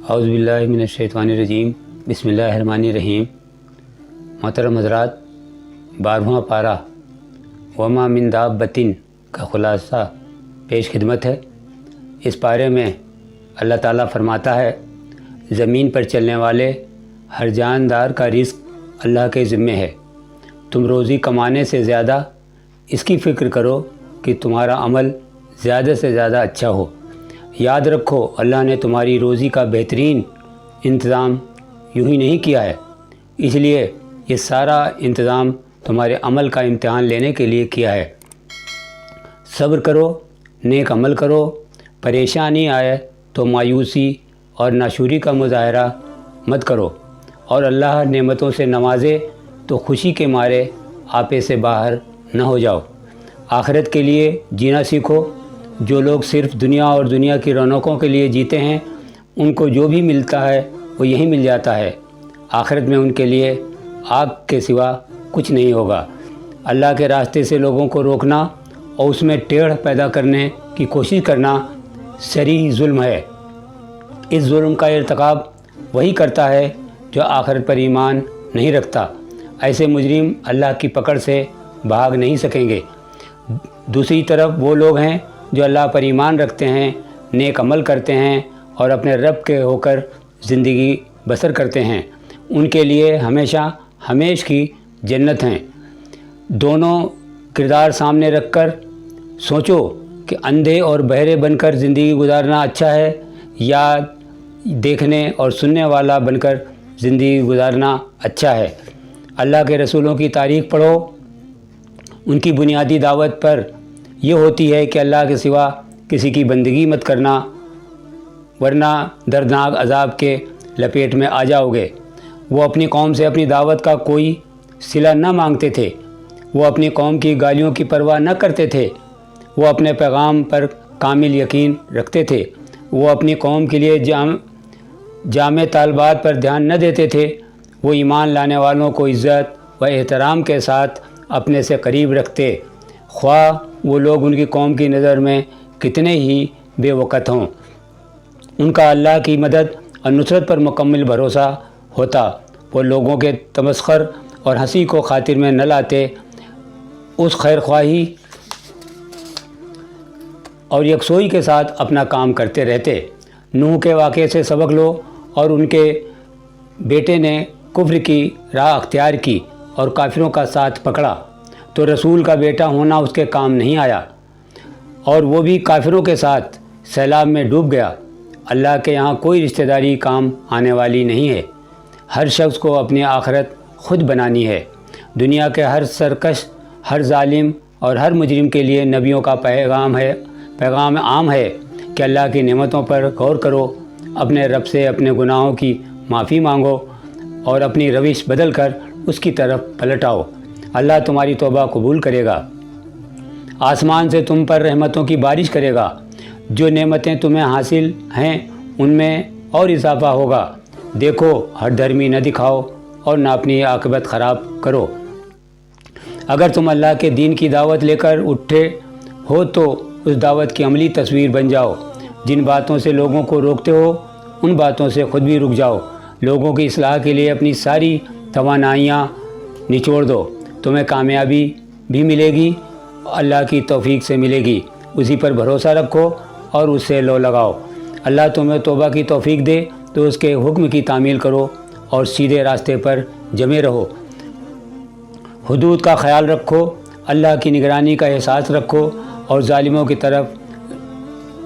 اعوذ باللہ من الشیطان الرجیم بسم اللہ الرحمن الرحیم۔ محترم حضرات، 12واں پارہ وما من دابۃ کا خلاصہ پیش خدمت ہے۔ اس پارے میں اللہ تعالیٰ فرماتا ہے، زمین پر چلنے والے ہر جاندار کا رزق اللہ کے ذمے ہے۔ تم روزی کمانے سے زیادہ اس کی فکر کرو کہ تمہارا عمل زیادہ سے زیادہ اچھا ہو۔ یاد رکھو، اللہ نے تمہاری روزی کا بہترین انتظام یوں ہی نہیں کیا ہے، اس لیے یہ سارا انتظام تمہارے عمل کا امتحان لینے کے لیے کیا ہے۔ صبر کرو، نیک عمل کرو، پریشانی آئے تو مایوسی اور ناشکری کا مظاہرہ مت کرو، اور اللہ نعمتوں سے نوازے تو خوشی کے مارے آپے سے باہر نہ ہو جاؤ۔ آخرت کے لیے جینا سیکھو۔ جو لوگ صرف دنیا اور دنیا کی رونقوں کے لیے جیتے ہیں، ان کو جو بھی ملتا ہے وہ یہی مل جاتا ہے۔ آخرت میں ان کے لیے آگ کے سوا کچھ نہیں ہوگا۔ اللہ کے راستے سے لوگوں کو روکنا اور اس میں ٹیڑھ پیدا کرنے کی کوشش کرنا صریح ظلم ہے۔ اس ظلم کا ارتکاب وہی کرتا ہے جو آخرت پر ایمان نہیں رکھتا۔ ایسے مجرم اللہ کی پکڑ سے بھاگ نہیں سکیں گے۔ دوسری طرف وہ لوگ ہیں جو اللہ پر ایمان رکھتے ہیں، نیک عمل کرتے ہیں اور اپنے رب کے ہو کر زندگی بسر کرتے ہیں، ان کے لیے ہمیشہ ہمیش کی جنت ہیں۔ دونوں کردار سامنے رکھ کر سوچو کہ اندھے اور بہرے بن کر زندگی گزارنا اچھا ہے یا دیکھنے اور سننے والا بن کر زندگی گزارنا اچھا ہے۔ اللہ کے رسولوں کی تاریخ پڑھو۔ ان کی بنیادی دعوت پر یہ ہوتی ہے کہ اللہ کے سوا کسی کی بندگی مت کرنا، ورنہ دردناک عذاب کے لپیٹ میں آ جاؤ گے۔ وہ اپنی قوم سے اپنی دعوت کا کوئی صلہ نہ مانگتے تھے، وہ اپنی قوم کی گالیوں کی پرواہ نہ کرتے تھے، وہ اپنے پیغام پر کامل یقین رکھتے تھے، وہ اپنی قوم کے لیے جامع طالبات پر دھیان نہ دیتے تھے، وہ ایمان لانے والوں کو عزت و احترام کے ساتھ اپنے سے قریب رکھتے، خواہ وہ لوگ ان کی قوم کی نظر میں کتنے ہی بے وقت ہوں۔ ان کا اللہ کی مدد اور نصرت پر مکمل بھروسہ ہوتا۔ وہ لوگوں کے تمسخر اور ہنسی کو خاطر میں نہ لاتے، اس خیر خواہی اور یکسوئی کے ساتھ اپنا کام کرتے رہتے۔ نوح کے واقعے سے سبق لو، اور ان کے بیٹے نے کفر کی راہ اختیار کی اور کافروں کا ساتھ پکڑا تو رسول کا بیٹا ہونا اس کے کام نہیں آیا، اور وہ بھی کافروں کے ساتھ سیلاب میں ڈوب گیا۔ اللہ کے یہاں کوئی رشتہ داری کام آنے والی نہیں ہے۔ ہر شخص کو اپنی آخرت خود بنانی ہے۔ دنیا کے ہر سرکش، ہر ظالم اور ہر مجرم کے لیے نبیوں کا پیغام عام ہے کہ اللہ کی نعمتوں پر غور کرو، اپنے رب سے اپنے گناہوں کی معافی مانگو اور اپنی روش بدل کر اس کی طرف پلٹ آؤ۔ اللہ تمہاری توبہ قبول کرے گا، آسمان سے تم پر رحمتوں کی بارش کرے گا، جو نعمتیں تمہیں حاصل ہیں ان میں اور اضافہ ہوگا۔ دیکھو، ہر دھرمی نہ دکھاؤ اور نہ اپنی عاقبت خراب کرو۔ اگر تم اللہ کے دین کی دعوت لے کر اٹھے ہو تو اس دعوت کی عملی تصویر بن جاؤ۔ جن باتوں سے لوگوں کو روکتے ہو ان باتوں سے خود بھی رک جاؤ۔ لوگوں کی اصلاح کے لیے اپنی ساری توانائیاں نچوڑ دو۔ تمہیں کامیابی بھی ملے گی، اللہ کی توفیق سے ملے گی۔ اسی پر بھروسہ رکھو اور اس سے لو لگاؤ۔ اللہ تمہیں توبہ کی توفیق دے تو اس کے حکم کی تعمیل کرو اور سیدھے راستے پر جمے رہو۔ حدود کا خیال رکھو، اللہ کی نگرانی کا احساس رکھو اور ظالموں کی طرف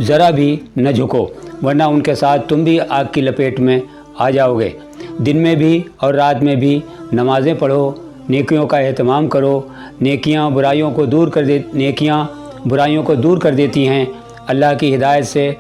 ذرا بھی نہ جھکو، ورنہ ان کے ساتھ تم بھی آگ کی لپیٹ میں آ جاؤ گے۔ دن میں بھی اور رات میں بھی نمازیں پڑھو، نیکیوں کا اہتمام کرو۔ نیکیاں برائیوں کو دور کر دیتی ہیں۔ اللہ کی ہدایت سے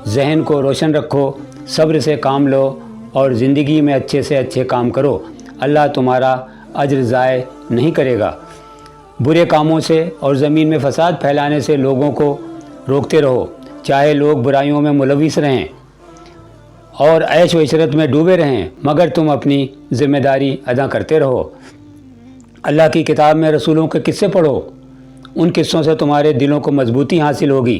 ذہن کو روشن رکھو، صبر سے کام لو اور زندگی میں اچھے سے اچھے کام کرو۔ اللہ تمہارا اجر ضائع نہیں کرے گا۔ برے کاموں سے اور زمین میں فساد پھیلانے سے لوگوں کو روکتے رہو، چاہے لوگ برائیوں میں ملوث رہیں اور عیش و عشرت میں ڈوبے رہیں، مگر تم اپنی ذمہ داری ادا کرتے رہو۔ اللہ کی کتاب میں رسولوں کے قصے پڑھو، ان قصوں سے تمہارے دلوں کو مضبوطی حاصل ہوگی۔